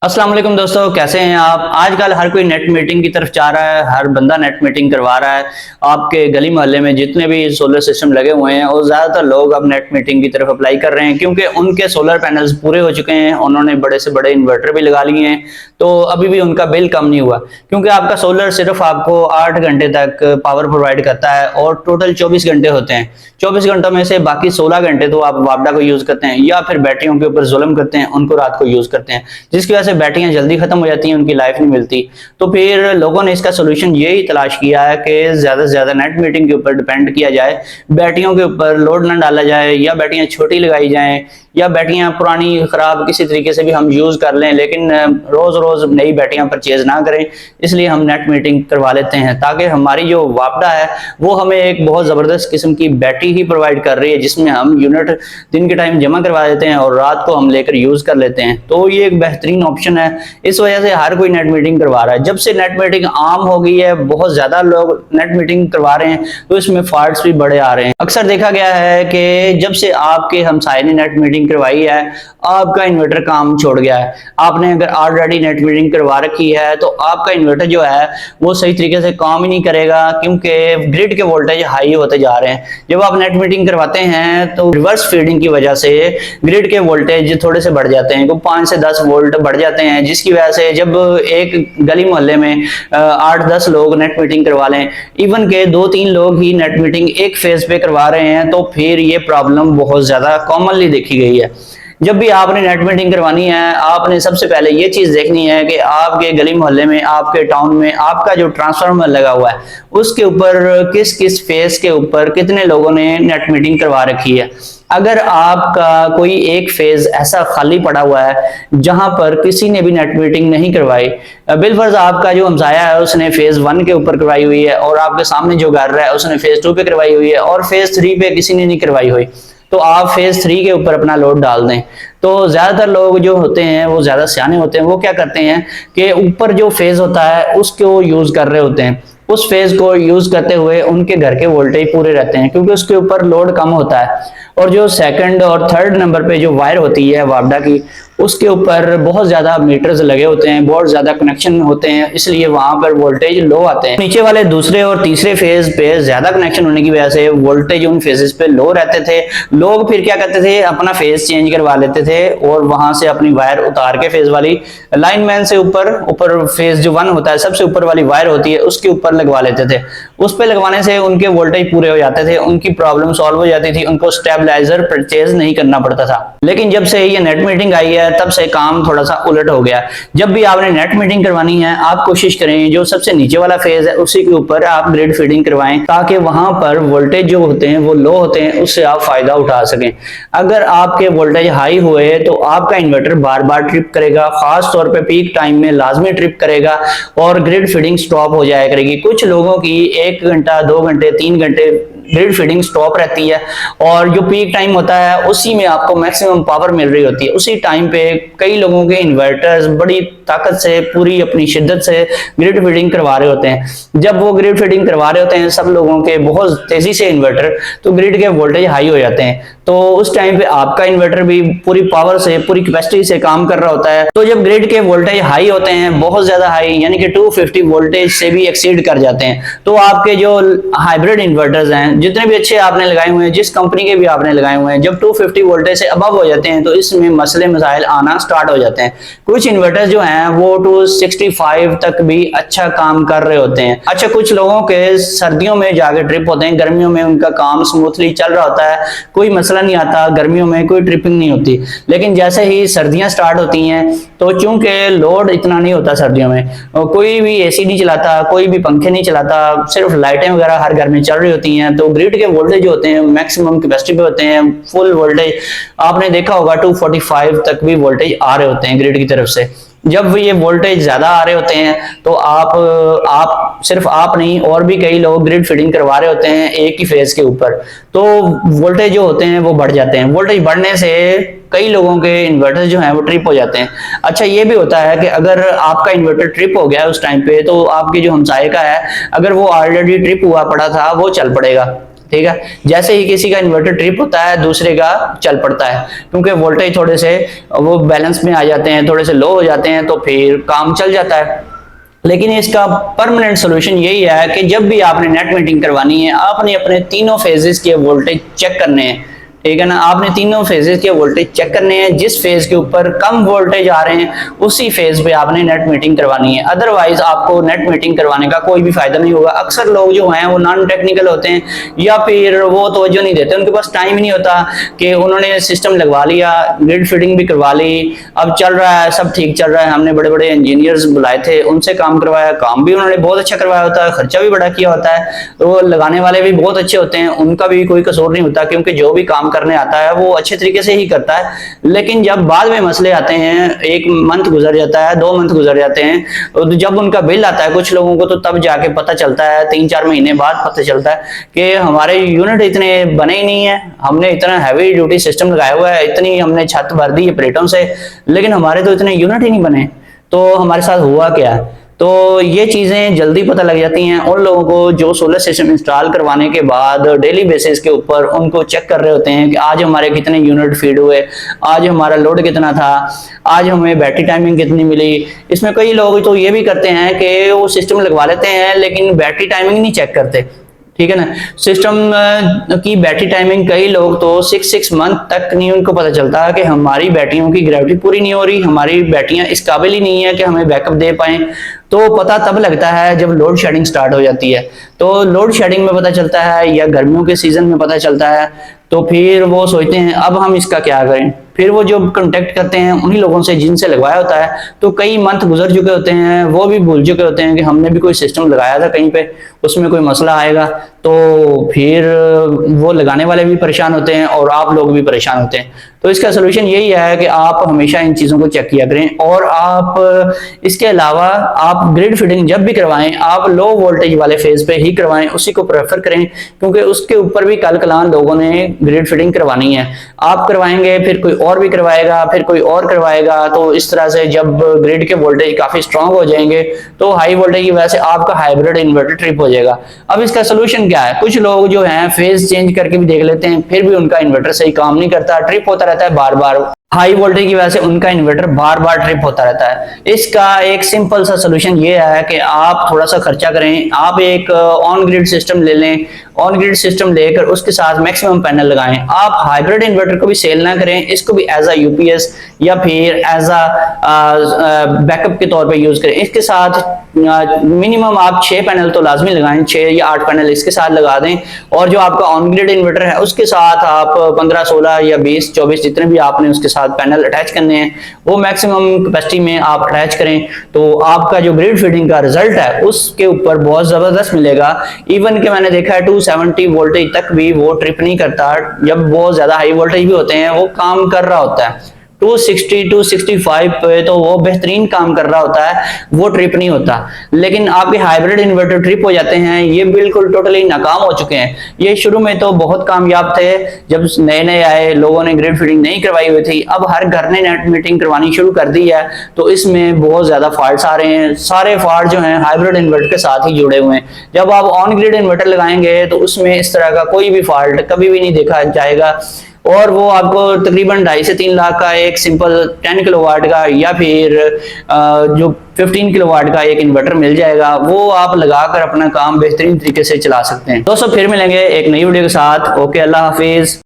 अस्सलाम वालेकुम दोस्तों, कैसे हैं आप। आजकल हर कोई नेट मीटिंग की तरफ जा रहा है, हर बंदा नेट मीटिंग करवा रहा है। आपके गली मोहल्ले में जितने भी सोलर सिस्टम लगे हुए हैं और ज़्यादातर लोग अब नेट मीटिंग की तरफ अप्लाई कर रहे हैं क्योंकि उनके सोलर पैनल्स पूरे हो चुके हैं, उन्होंने बड़े से बड़े इन्वर्टर भी लगा लिए हैं, तो अभी भी उनका बिल कम नहीं हुआ क्योंकि आपका सोलर सिर्फ आपको 8 घंटे तक पावर प्रोवाइड करता है और टोटल 24 घंटे होते हैं। 24 घंटों में से बाकी 16 घंटे तो आप वापडा को यूज करते हैं या फिर बैटरियों के ऊपर जुल्म करते हैं, उनको रात को यूज करते हैं, जिसकी वजह से बैटरियां जल्दी खत्म हो जाती हैं, उनकी लाइफ नहीं मिलती। तो फिर लोगों ने इसका सोल्यूशन यही तलाश किया है कि ज्यादा से ज्यादा नेट मीटिंग के ऊपर डिपेंड किया जाए, बैटरियों के ऊपर लोड ना डाला जाए या बैटरियां छोटी लगाई जाएं या बैटरियां पुरानी खराब किसी तरीके से भी हम यूज कर लें, लेकिन रोज रोज नई बैटरियां परचेज ना करें। इसलिए हम नेट मीटिंग करवा लेते हैं ताकि हमारी जो वापडा है वो हमें एक बहुत जबरदस्त किस्म की बैटरी ही प्रोवाइड कर रही है, जिसमें हम यूनिट दिन के टाइम जमा करवा देते हैं और रात को हम लेकर यूज कर लेते हैं। तो ये एक बेहतरीन ऑप्शन है, इस वजह से हर कोई नेट मीटिंग करवा रहा है। जब से नेट मीटिंग आम हो गई है, बहुत ज्यादा लोग नेट मीटिंग करवा रहे हैं, तो इसमें फॉल्ट्स भी बड़े आ रहे हैं। अक्सर देखा गया है कि जब से आपके हमसाये ने नेट मीटिंग करवाई है, आपका इन्वर्टर काम छोड़ गया है। आपने अगर ऑलरेडी नेट मीटिंग करवा रखी है तो आपका इन्वर्टर जो है वो सही तरीके से काम ही नहीं करेगा क्योंकि ग्रिड के वोल्टेज हाई होते जा रहे हैं। जब आप नेट मीटिंग करवाते हैं तो रिवर्स फीडिंग की वजह से ग्रिड के वोल्टेज थोड़े से बढ़ जाते हैं, 5 से 10 वोल्ट बढ़ जाते हैं, जिसकी वजह से जब एक गली मोहल्ले में 8-10 लोग नेट मीटिंग करवा लें, इवन के 2-3 लोग ही नेट मीटिंग एक फेज पे करवा रहे हैं, तो फिर ये प्रॉब्लम बहुत ज्यादा कॉमनली देखी गई है। जब भी आपने नेट मीटिंग करवानी है, आपने सबसे पहले ये चीज देखनी है कि आपके गली मोहल्ले में, आपके टाउन में आपका जो ट्रांसफार्मर लगा हुआ है उसके ऊपर किस किस फेज के ऊपर कितने लोगों ने नेट मीटिंग करवा रखी है। अगर आपका कोई एक फेज ऐसा खाली पड़ा हुआ है जहां पर किसी ने भी नेट मीटिंग नहीं करवाई, बिलफर्ज आपका जो हमसाया है उसने फेज 1 के ऊपर करवाई हुई है और आपके सामने जो घर रहा है उसने फेज 2 पे करवाई हुई है और फेज 3 पे किसी ने नहीं करवाई हुई, तो आप फेज 3 के ऊपर अपना लोड डाल दें। तो ज्यादातर लोग जो होते हैं वो ज्यादा सियाने होते हैं, वो क्या करते हैं कि ऊपर जो फेज होता है उसको यूज कर रहे होते हैं, उस फेज को यूज करते हुए उनके घर के वोल्टेज पूरे रहते हैं क्योंकि उसके ऊपर लोड कम होता है। और जो सेकंड और थर्ड नंबर पे जो वायर होती है वापडा की, उसके ऊपर बहुत ज्यादा मीटर्स लगे होते हैं, बहुत ज्यादा कनेक्शन होते हैं, इसलिए वहां पर वोल्टेज लो आते हैं। नीचे वाले दूसरे और तीसरे फेज पे ज्यादा कनेक्शन होने की वजह से वोल्टेज उन फेजेस पे लो रहते थे। लोग फिर क्या करते थे, अपना फेज चेंज करवा लेते थे और वहां से अपनी वायर उतार के फेज वाली लाइनमैन से ऊपर फेज जो 1 होता है, सबसे ऊपर वाली वायर होती है, उसके ऊपर लगवा लेते थे। उस पे लगवाने से उनके वोल्टेज पूरे हो जाते थे, उनकी प्रॉब्लम सॉल्व हो जाती थी, उनको स्टेबलाइजर परचेज नहीं करना पड़ता था। लेकिन जब से ये नेट मीटिंग आई है तब से काम थोड़ा सा उलट हो गया। जब भी आपने नेट मीटिंग करवानी है, आप कोशिश करें जो सबसे नीचे वाला फेज है उसी के ऊपर आप ग्रिड फीडिंग करवाएं ताकि वहां पर वोल्टेज जो होते हैं वो लो होते हैं, उससे आप फायदा उठा सकें। अगर आपके वोल्टेज हाई हुए तो आपका इन्वर्टर बार बार ट्रिप करेगा, खास तौर पे पीक टाइम में लाजमी ट्रिप करेगा और ग्रिड फीडिंग स्टॉप हो जाया करेगी। कुछ लोगों की 1 घंटा, 2 घंटे, 3 घंटे ग्रिड फीडिंग स्टॉप रहती है और जो पीक टाइम होता है उसी में आपको मैक्सिमम पावर मिल रही होती है। उसी टाइम पे कई लोगों के इन्वर्टर्स बड़ी ताकत से, पूरी अपनी शिद्दत से ग्रिड फीडिंग करवा रहे होते हैं। जब वो ग्रिड फीडिंग करवा रहे होते हैं सब लोगों के बहुत तेजी से इन्वर्टर, तो ग्रिड के वोल्टेज हाई हो जाते हैं, तो उस टाइम पे आपका इन्वर्टर भी पूरी पावर से, पूरी कैपेसिटी से काम कर रहा होता है। तो जब ग्रिड के वोल्टेज हाई होते हैं, बहुत ज्यादा हाई यानी कि 250 वोल्टेज से भी एक्सीड कर जाते हैं, तो आपके जो हाइब्रिड इन्वर्टर्स हैं, जितने भी अच्छे आपने लगाए हुए हैं, जिस कंपनी के भी आपने लगाए हुए हैं, जब 250 वोल्टेज से अबव हो जाते हैं तो इसमें मसले मसाइल आना स्टार्ट हो जाते हैं। कुछ इन्वर्टर्स जो हैं वो 265 तक भी अच्छा काम कर रहे होते हैं। अच्छा, कुछ लोगों के सर्दियों में जाके ट्रिप होते हैं, गर्मियों में उनका काम स्मूथली चल रहा होता है, कोई मसला नहीं आता, गर्मियों में कोई ट्रिपिंग नहीं होती। लेकिन जैसे ही सर्दियां स्टार्ट होती हैं तो चूंकि लोड इतना नहीं होता सर्दियों में, कोई भी एसी नहीं चलाता, कोई भी पंखे नहीं चलाता, सिर्फ लाइटें वगैरह हर घर में चल रही होती हैं, तो ग्रिड के वोल्टेज जो होते हैं मैक्सिमम कैपेसिटी पे होते हैं। फुल वोल्टेज आपने देखा होगा 245 तक भी वोल्टेज आ रहे होते हैं ग्रिड की तरफ से। जब ये वोल्टेज ज्यादा आ रहे होते हैं तो आप सिर्फ आप नहीं और भी कई लोग ग्रिड फीडिंग करवा रहे होते हैं एक ही फेज के ऊपर, तो वोल्टेज जो होते हैं वो बढ़ जाते हैं। वोल्टेज बढ़ने से कई लोगों के इन्वर्टर जो हैं वो ट्रिप हो जाते हैं। अच्छा, ये भी होता है कि अगर आपका इन्वर्टर ट्रिप हो गया उस टाइम पे, तो आपके जो हमसाये का है अगर वो ऑलरेडी ट्रिप हुआ पड़ा था वो चल पड़ेगा। ठीक है। जैसे ही किसी का इन्वर्टर ट्रिप होता है दूसरे का चल पड़ता है, क्योंकि वोल्टेज थोड़े से वो बैलेंस में आ जाते हैं, थोड़े से लो हो जाते हैं, तो फिर काम चल जाता है। लेकिन इसका परमानेंट सोल्यूशन यही है कि जब भी आपने नेट मीटिंग करवानी है, आपने अपने तीनों फेजेस के वोल्टेज चेक करने हैं, ठीक है ना। आपने तीनों फेजेस के वोल्टेज चेक करने हैं, जिस फेज के ऊपर कम वोल्टेज आ रहे हैं उसी फेज पे आपने नेट मीटिंग करवानी है। अदरवाइज आपको नेट मीटिंग करवाने का कोई भी फायदा नहीं होगा। अक्सर लोग जो हैं वो नॉन टेक्निकल होते हैं या फिर वो तवज्जो नहीं देते, उनके पास टाइम ही नहीं होता कि उन्होंने सिस्टम लगवा लिया, ग्रिड फिटिंग भी करवा ली, अब चल रहा है, सब ठीक चल रहा है, हमने बड़े बड़े इंजीनियर्स बुलाए थे, उनसे काम करवाया, काम भी उन्होंने बहुत अच्छा करवाया होता है, खर्चा भी बड़ा किया होता है, तो वो लगाने वाले भी बहुत अच्छे होते हैं, उनका भी कोई कसूर नहीं होता, क्योंकि जो भी काम करने आता है वो अच्छे तरीके से ही करता है। लेकिन जब बाद में मसले आते हैं, एक मंथ गुजर जाता है, 2 मंथ गुजर जाते हैं, तो जब उनका बिल आता है कुछ लोगों को, तो तब जाके पता चलता है, 3-4 महीने बाद पता चलता है कि हमारे यूनिट इतने बने ही नहीं है, हमने इतना हैवी ड्यूटी सिस्टम लगाया हुआ है, इतनी हमने छत भर दी है प्लेटों से, लेकिन हमारे तो इतने यूनिट ही नहीं बने, तो हमारे साथ हुआ क्या। तो ये चीज़ें जल्दी पता लग जाती हैं उन लोगों को जो सोलर सिस्टम इंस्टॉल करवाने के बाद डेली बेसिस के ऊपर उनको चेक कर रहे होते हैं कि आज हमारे कितने यूनिट फीड हुए, आज हमारा लोड कितना था, आज हमें बैटरी टाइमिंग कितनी मिली। इसमें कई लोग तो ये भी करते हैं कि वो सिस्टम लगवा लेते हैं लेकिन बैटरी टाइमिंग नहीं चेक करते, ठीक है ना। सिस्टम की बैटरी टाइमिंग कई लोग तो 6 मंथ तक नहीं उनको पता चलता कि हमारी बैटरियों की ग्रेविटी पूरी नहीं हो रही, हमारी बैटरियां इस काबिल ही नहीं है कि हमें बैकअप दे पाएं। तो पता तब लगता है जब लोड शेडिंग स्टार्ट हो जाती है, तो लोड शेडिंग में पता चलता है या गर्मियों के सीजन में पता चलता है, तो फिर वो सोचते हैं अब हम इसका क्या करें। फिर वो जो कांटेक्ट करते हैं उन्हीं लोगों से जिनसे लगवाया होता है, तो कई मंथ गुजर चुके होते हैं, वो भी भूल चुके होते हैं कि हमने भी कोई सिस्टम लगाया था कहीं पे, उसमें कोई मसला आएगा, तो फिर वो लगाने वाले भी परेशान होते हैं और आप लोग भी परेशान होते हैं। तो इसका सोल्यूशन यही है कि आप हमेशा इन चीज़ों को चेक किया करें, और आप इसके अलावा आप ग्रिड फिटिंग जब भी करवाएं आप लो वोल्टेज वाले फेज पे ही करवाएं, उसी को प्रेफर करें, क्योंकि उसके ऊपर भी कल कलान लोगों ने ग्रिड फिटिंग करवानी है। आप करवाएंगे, फिर कोई और भी करवाएगा, फिर कोई और करवाएगा, तो इस तरह से जब ग्रिड के वोल्टेज काफी स्ट्रांग हो जाएंगे तो हाई वोल्टेज की वजह से आपका हाइब्रिड इन्वर्टर ट्रिप हो जाएगा। अब इसका सोल्यूशन क्या है, कुछ लोग जो हैं फेज चेंज करके भी देख लेते हैं, फिर भी उनका इन्वर्टर सही काम नहीं करता, ट्रिप होता रहता है बार बार, हाई वोल्टेज की वजह से उनका इन्वर्टर बार बार ट्रिप होता रहता है। इसका एक सिंपल सा सोल्यूशन ये है कि आप थोड़ा सा खर्चा करें, आप एक ऑन ग्रिड सिस्टम ले लें, ऑन ग्रिड सिस्टम लेकर उसके साथ मैक्सिमम पैनल लगाएं। आप हाइब्रिड इन्वर्टर को भी सेल ना करें, इसको भी एज अ यूपीएस या फिर एज अ बैकअप के तौर पे यूज करें। इसके साथ मिनिमम आप 6 पैनल तो लाजमी लगाएं, 6 या 8 पैनल इसके साथ लगा दें, और जो आपका ऑन ग्रिड इन्वर्टर है उसके साथ आप 15, 16 या 20, 24 जितने भी आपने उसके साथ पैनल अटैच करने हैं वो मैक्सिमम कैपेसिटी में आप अटैच करें, तो आपका जो ग्रिड फिटिंग का रिजल्ट है उसके ऊपर बहुत जबरदस्त मिलेगा। इवन कि मैंने देखा है 270 वोल्टेज तक भी वो ट्रिप नहीं करता, जब बहुत ज्यादा हाई वोल्टेज भी होते हैं वो काम कर रहा होता है, 260, 265 पे तो वो बेहतरीन काम कर रहा होता है, वो ट्रिप नहीं होता। लेकिन आपके हाइब्रिड इन्वर्टर ट्रिप हो जाते हैं, ये बिल्कुल टोटली नाकाम हो चुके हैं। ये शुरू में तो बहुत कामयाब थे, जब नए नए आए लोगों ने ग्रिड फिटिंग नहीं करवाई हुई थी, अब हर घर ने नेट मीटिंग करवानी शुरू कर दी है, तो इसमें बहुत ज्यादा फॉल्ट्स आ रहे हैं। सारे फॉल्ट जो हैं हाइब्रिड इन्वर्टर के साथ ही जुड़े हुए हैं। जब आप ऑन ग्रिड इन्वर्टर लगाएंगे तो उसमें इस तरह का कोई भी फॉल्ट कभी भी नहीं देखा जाएगा, और वो आपको तकरीबन 2.5 से 3 लाख का एक सिंपल 10 किलोवाट का या फिर जो 15 किलोवाट का एक इन्वर्टर मिल जाएगा, वो आप लगाकर अपना काम बेहतरीन तरीके से चला सकते हैं। दोस्तों फिर मिलेंगे एक नई वीडियो के साथ। ओके, अल्लाह हाफिज।